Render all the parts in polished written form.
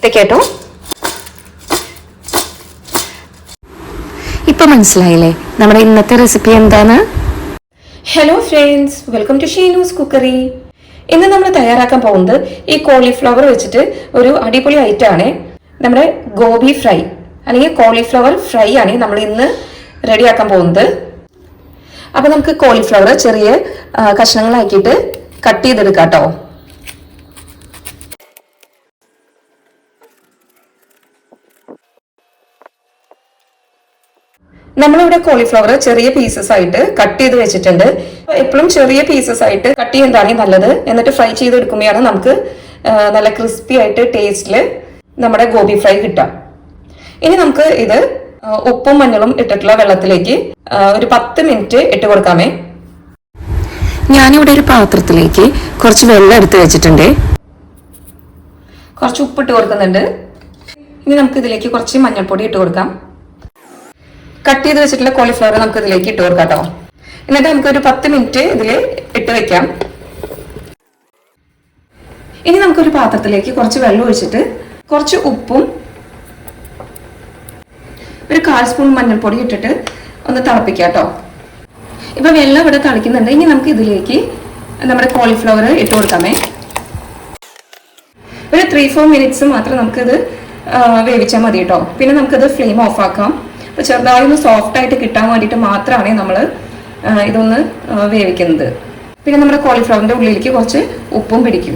കേട്ടോ. ഇപ്പൊ മനസ്സിലായില്ലേ നമ്മുടെ ഇന്നത്തെ റെസിപ്പി എന്താണ്? Hello friends, welcome to Sheenu's cookery. ഇന്ന് നമ്മൾ തയ്യാറാക്കാൻ പോകുന്നത് ഈ കോളിഫ്ലവർ വെച്ചിട്ട് ഒരു അടിപൊളി ഐറ്റം ആണ്. നമ്മുടെ ഗോബി ഫ്രൈ അല്ലെങ്കിൽ കോളിഫ്ലവർ ഫ്രൈ ആണ് നമ്മൾ ഇന്ന് റെഡിയാക്കാൻ പോകുന്നത്. അപ്പൊ നമുക്ക് കോളിഫ്ലവർ ചെറിയ കഷ്ണങ്ങളാക്കിയിട്ട് കട്ട് ചെയ്തെടുക്കാം കേട്ടോ. നമ്മളിവിടെ കോളിഫ്ലവർ ചെറിയ പീസസ് ആയിട്ട് കട്ട് ചെയ്ത് വെച്ചിട്ടുണ്ട്. എപ്പോഴും ചെറിയ പീസസ് ആയിട്ട് കട്ട് ചെയ്യുന്നതാണ് നല്ലത്. എന്നിട്ട് ഫ്രൈ ചെയ്തെടുക്കുമ്പോഴാണ് നമുക്ക് നല്ല ക്രിസ്പി ആയിട്ട് ടേസ്റ്റില് നമ്മുടെ ഗോബി ഫ്രൈ കിട്ടാം. ഇനി നമുക്ക് ഇത് ഉപ്പും മഞ്ഞളും ഇട്ടിട്ടുള്ള വെള്ളത്തിലേക്ക് ഒരു 10 മിനിറ്റ് ഇട്ട് കൊടുക്കാമേ. ഞാനിവിടെ ഒരു പാത്രത്തിലേക്ക് കുറച്ച് വെള്ളം എടുത്ത് വെച്ചിട്ടുണ്ട്. കുറച്ച് ഉപ്പിട്ട് കൊടുക്കുന്നുണ്ട്. ഇനി നമുക്ക് ഇതിലേക്ക് കുറച്ച് മഞ്ഞൾപ്പൊടി ഇട്ട് കൊടുക്കാം. കട്ട് ചെയ്ത് വെച്ചിട്ടുള്ള കോളിഫ്ലവർ നമുക്ക് ഇതിലേക്ക് ഇട്ട് കൊടുക്കാം കേട്ടോ. എന്നിട്ട് നമുക്ക് ഒരു 10 മിനിറ്റ് ഇതിൽ ഇട്ട് വെക്കാം. ഇനി നമുക്കൊരു പാത്രത്തിലേക്ക് കുറച്ച് വെള്ളം ഒഴിച്ചിട്ട് കുറച്ച് ഉപ്പും ഒരു 1/4 സ്പൂൺ മഞ്ഞൾപ്പൊടി ഇട്ടിട്ട് ഒന്ന് തിളപ്പിക്കാം കേട്ടോ. ഇപ്പൊ വെള്ളം ഇവിടെ തിളയ്ക്കുന്നുണ്ട്. ഇനി നമുക്ക് ഇതിലേക്ക് നമ്മുടെ കോളിഫ്ലവർ ഇട്ട് കൊടുക്കാമേ. ഒരു 3-4 മിനിറ്റ്സ് മാത്രം നമുക്കിത് വേവിച്ചാൽ മതി കേട്ടോ. പിന്നെ നമുക്കിത് ഫ്ലെയിം ഓഫ് ആക്കാം. അപ്പോൾ ചെറുതായി ഒന്ന് സോഫ്റ്റ് ആയിട്ട് കിട്ടാൻ വേണ്ടിയിട്ട് മാത്രമാണ് നമ്മൾ ഇതൊന്ന് വേവിക്കുന്നത്. പിന്നെ നമ്മുടെ കോളിഫ്ലവറിന്റെ ഉള്ളിലേക്ക് കുറച്ച് ഉപ്പും പിടിക്കും.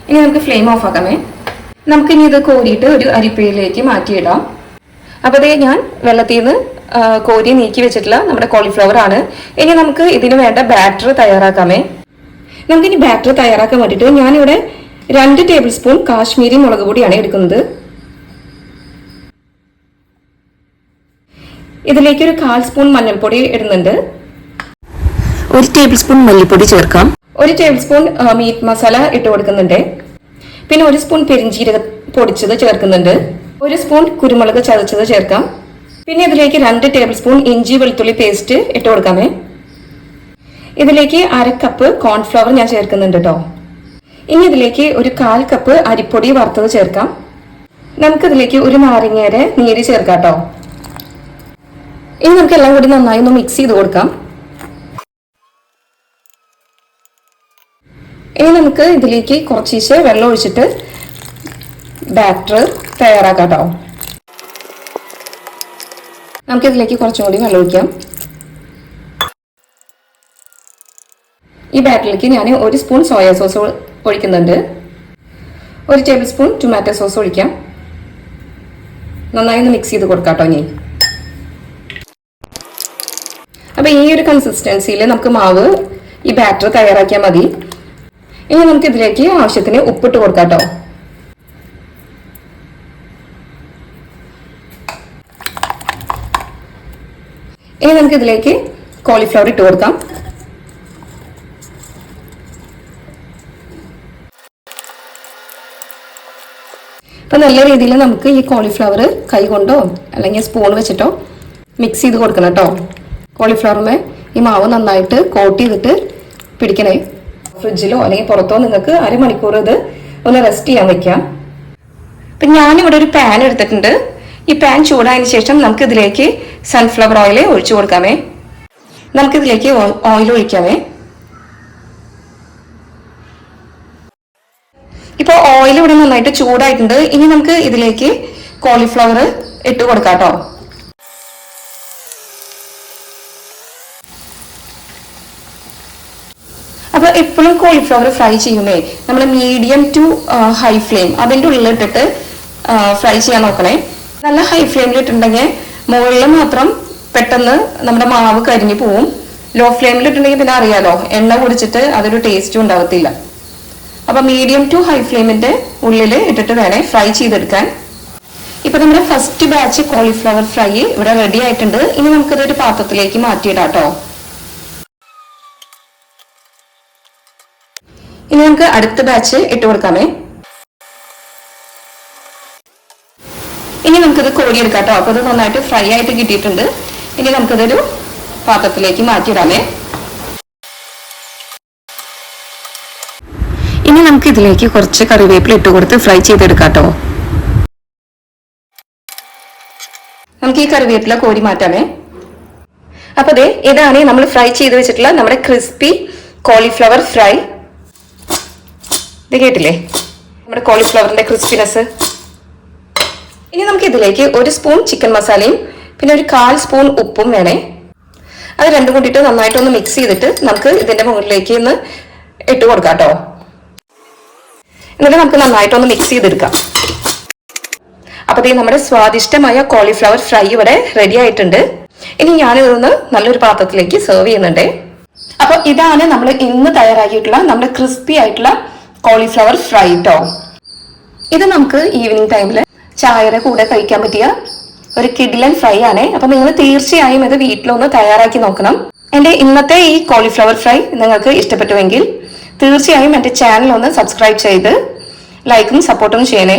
ഇനി നമുക്ക് ഫ്ലെയിം ഓഫ് ആക്കാമേ. നമുക്കിനി ഇത് കോരിയിട്ട് ഒരു അരിപ്പയിലേക്ക് മാറ്റിയിടാം. അപ്പോൾ അതേ ഞാൻ വെള്ളത്തിൽ നിന്ന് കോരി നീക്കി വെച്ചിട്ടുള്ള നമ്മുടെ കോളിഫ്ലവർ ആണ്. ഇനി നമുക്ക് ഇതിന് വേണ്ട ബാറ്റർ തയ്യാറാക്കാമേ. നമുക്കിനി ബാറ്റർ തയ്യാറാക്കാൻ വേണ്ടിയിട്ട് ഞാനിവിടെ 2 ടേബിൾ സ്പൂൺ കാശ്മീരി മുളക് പൊടിയാണ് എടുക്കുന്നത്. ഇതിലേക്ക് ഒരു 1/4 സ്പൂൺ മഞ്ഞൾപ്പൊടി ഇടുന്നുണ്ട്. 1 ടേബിൾ സ്പൂൺ മല്ലിപ്പൊടി ചേർക്കാം. 1 ടേബിൾ സ്പൂൺ മീറ്റ് മസാല ഇട്ട് കൊടുക്കുന്നുണ്ട്. പിന്നെ 1 സ്പൂൺ പെരിഞ്ജീരകം പൊടിച്ചത് ചേർക്കുന്നുണ്ട്. 1 സ്പൂൺ കുരുമുളക് ചതച്ചത് ചേർക്കാം. പിന്നെ ഇതിലേക്ക് 2 ടേബിൾ സ്പൂൺ ഇഞ്ചി വെളുത്തുള്ളി പേസ്റ്റ് ഇട്ട് കൊടുക്കാമേ. ഇതിലേക്ക് 1/2 കപ്പ് കോൺഫ്ലവർ ഞാൻ ചേർക്കുന്നുണ്ട് കേട്ടോ. ഇനി ഇതിലേക്ക് ഒരു 1/4 കപ്പ് അരിപ്പൊടി വറുത്തത് ചേർക്കാം. നമുക്കിതിലേക്ക് ഒരു നാരങ്ങയുടെ നീര് ചേർക്കാം കേട്ടോ. ഇനി നമുക്ക് എല്ലാം കൂടി നന്നായി ഒന്ന് മിക്സ് ചെയ്ത് കൊടുക്കാം. ഇനി നമുക്ക് ഇതിലേക്ക് കുറച്ച് വെള്ളം ഒഴിച്ചിട്ട് ബാറ്റർ തയ്യാറാക്കാം കേട്ടോ. നമുക്കിതിലേക്ക് കുറച്ചും കൂടി വെള്ളം ഒഴിക്കാം. ഈ ബാറ്ററിലേക്ക് ഞാൻ 1 സ്പൂൺ സോയാ സോസ് ഒഴിക്കുന്നുണ്ട്. 1 ടേബിൾ സ്പൂൺ ടൊമാറ്റോ സോസ് ഒഴിക്കാം. നന്നായി ഒന്ന് മിക്സ് ചെയ്ത് കൊടുക്കാം കേട്ടോ. ഇനി അപ്പൊ ഈ ഒരു കൺസിസ്റ്റൻസിയിൽ നമുക്ക് മാവ് ഈ ബാറ്റർ തയ്യാറാക്കിയാൽ മതി. ഇനി നമുക്ക് ഇതിലേക്ക് ആവശ്യത്തിന് ഉപ്പിട്ട് കൊടുക്കാം കേട്ടോ. ഇനി നമുക്ക് ഇതിലേക്ക് കോളിഫ്ലവർ ഇട്ട് കൊടുക്കാം. അപ്പൊ നല്ല രീതിയിൽ നമുക്ക് ഈ കോളിഫ്ലവർ കൈ കൊണ്ടോ അല്ലെങ്കിൽ സ്പൂൺ വെച്ചിട്ടോ മിക്സ് ചെയ്ത് കൊടുക്കണം കേട്ടോ. കോളിഫ്ലവറിന് ഈ മാവ് നന്നായിട്ട് കോട്ട് ചെയ്തിട്ട് പിടിക്കണേ. ഫ്രിഡ്ജിലോ അല്ലെങ്കിൽ പുറത്തോ നിങ്ങൾക്ക് 1/2 മണിക്കൂർ ഇത് ഒന്ന് റെസ്റ്റ് ചെയ്യാൻ വെക്കാം. അപ്പം ഞാനിവിടെ ഒരു പാൻ എടുത്തിട്ടുണ്ട്. ഈ പാൻ ചൂടായതിനു ശേഷം നമുക്ക് ഇതിലേക്ക് സൺഫ്ലവർ ഓയിൽ ഒഴിച്ചു കൊടുക്കാമേ. നമുക്കിതിലേക്ക് ഓയിൽ ഒഴിക്കാമേ. ഇപ്പോൾ ഓയിൽ ഇവിടെ നന്നായിട്ട് ചൂടായിട്ടുണ്ട്. ഇനി നമുക്ക് ഇതിലേക്ക് കോളിഫ്ലവർ ഇട്ട് കൊടുക്കാം കേട്ടോ. അപ്പൊ എപ്പോഴും കോളിഫ്ലവർ ഫ്രൈ ചെയ്യുമേ നമ്മൾ മീഡിയം ടു ഹൈ ഫ്ലെയിം അതിൻ്റെ ഉള്ളിലിട്ടിട്ട് ഫ്രൈ ചെയ്യാൻ നോക്കണേ. നല്ല ഹൈ ഫ്ലെയിമിൽ ഇട്ടുണ്ടെങ്കിൽ മുകളിൽ മാത്രം പെട്ടെന്ന് നമ്മുടെ മാവ് കരിഞ്ഞു പോവും. ലോ ഫ്ലെയിമിൽ ഇട്ടുണ്ടെങ്കിൽ പിന്നെ അറിയാലോ എണ്ണ കുടിച്ചിട്ട് അതൊരു ടേസ്റ്റും ഉണ്ടാവത്തില്ല. അപ്പൊ മീഡിയം ടു ഹൈ ഫ്ലെയിമിന്റെ ഉള്ളിൽ ഇട്ടിട്ട് വേണേ ഫ്രൈ ചെയ്തെടുക്കാൻ. ഇപ്പൊ നമ്മുടെ ഫസ്റ്റ് ബാച്ച് കോളിഫ്ലവർ ഫ്രൈ ഇവിടെ റെഡി ആയിട്ടുണ്ട്. ഇനി നമുക്കിതൊരു പാത്രത്തിലേക്ക് മാറ്റിയിടാം കേട്ടോ. ഇനി നമുക്ക് അടുത്ത ബാച്ച് ഇട്ട് കൊടുക്കാമേ. ഇനി നമുക്കിത് കോരിയെടുക്കാം കേട്ടോ. അപ്പൊ ഇത് നന്നായിട്ട് ഫ്രൈ ആയിട്ട് കിട്ടിയിട്ടുണ്ട്. ഇനി നമുക്കിതൊരു പാത്രത്തിലേക്ക് മാറ്റിയിടാമേ. ഇനി നമുക്ക് ഇതിലേക്ക് കുറച്ച് കറിവേപ്പില ഇട്ട് കൊടുത്ത് ഫ്രൈ ചെയ്തെടുക്കാം കേട്ടോ. നമുക്ക് ഈ കറിവേപ്പില കോരി മാറ്റാമേ. അപ്പൊ ഇതാണ് നമ്മൾ ഫ്രൈ ചെയ്ത് വെച്ചിട്ടുള്ള നമ്മുടെ ക്രിസ്പി കോളിഫ്ലവർ ഫ്രൈ. ഇത് കേട്ടില്ലേ നമ്മുടെ കോളിഫ്ലവറിന്റെ ക്രിസ്പിനെസ്. ഇനി നമുക്ക് ഇതിലേക്ക് 1 സ്പൂൺ ചിക്കൻ മസാലയും പിന്നെ ഒരു 1/4 സ്പൂൺ ഉപ്പും വേണേ. അത് രണ്ടും കൂട്ടിയിട്ട് നന്നായിട്ടൊന്ന് മിക്സ് ചെയ്തിട്ട് നമുക്ക് ഇതിന്റെ മുകളിലേക്ക് ഒന്ന് ഇട്ട് കൊടുക്കാം കേട്ടോ. എന്നിട്ട് നമുക്ക് നന്നായിട്ടൊന്ന് മിക്സ് ചെയ്തെടുക്കാം. അപ്പൊ നമ്മുടെ സ്വാദിഷ്ടമായ കോളിഫ്ലവർ ഫ്രൈ ഇവിടെ റെഡി ആയിട്ടുണ്ട്. ഇനി ഞാനിതൊന്ന് നല്ലൊരു പാത്രത്തിലേക്ക് സെർവ് ചെയ്യുന്നുണ്ട്. അപ്പൊ ഇതാണ് നമ്മൾ ഇന്ന് തയ്യാറാക്കിയിട്ടുള്ള നമ്മുടെ ക്രിസ്പി ആയിട്ടുള്ള കോളിഫ്ലവർ ഫ്രൈ കേട്ടോ. ഇത് നമുക്ക് ഈവനിങ് ടൈമില് ചായയുടെ കൂടെ കഴിക്കാൻ പറ്റിയ ഒരു കിഡിലൻ ഫ്രൈ ആണ്. അപ്പൊ നിങ്ങൾ തീർച്ചയായും ഇത് വീട്ടിലൊന്ന് തയ്യാറാക്കി നോക്കണം. എന്റെ ഇന്നത്തെ ഈ കോളിഫ്ലവർ ഫ്രൈ നിങ്ങൾക്ക് ഇഷ്ടപ്പെട്ടുവെങ്കിൽ തീർച്ചയായും എന്റെ ചാനൽ ഒന്ന് സബ്സ്ക്രൈബ് ചെയ്ത് ലൈക്കും സപ്പോർട്ടും ചെയ്യണേ.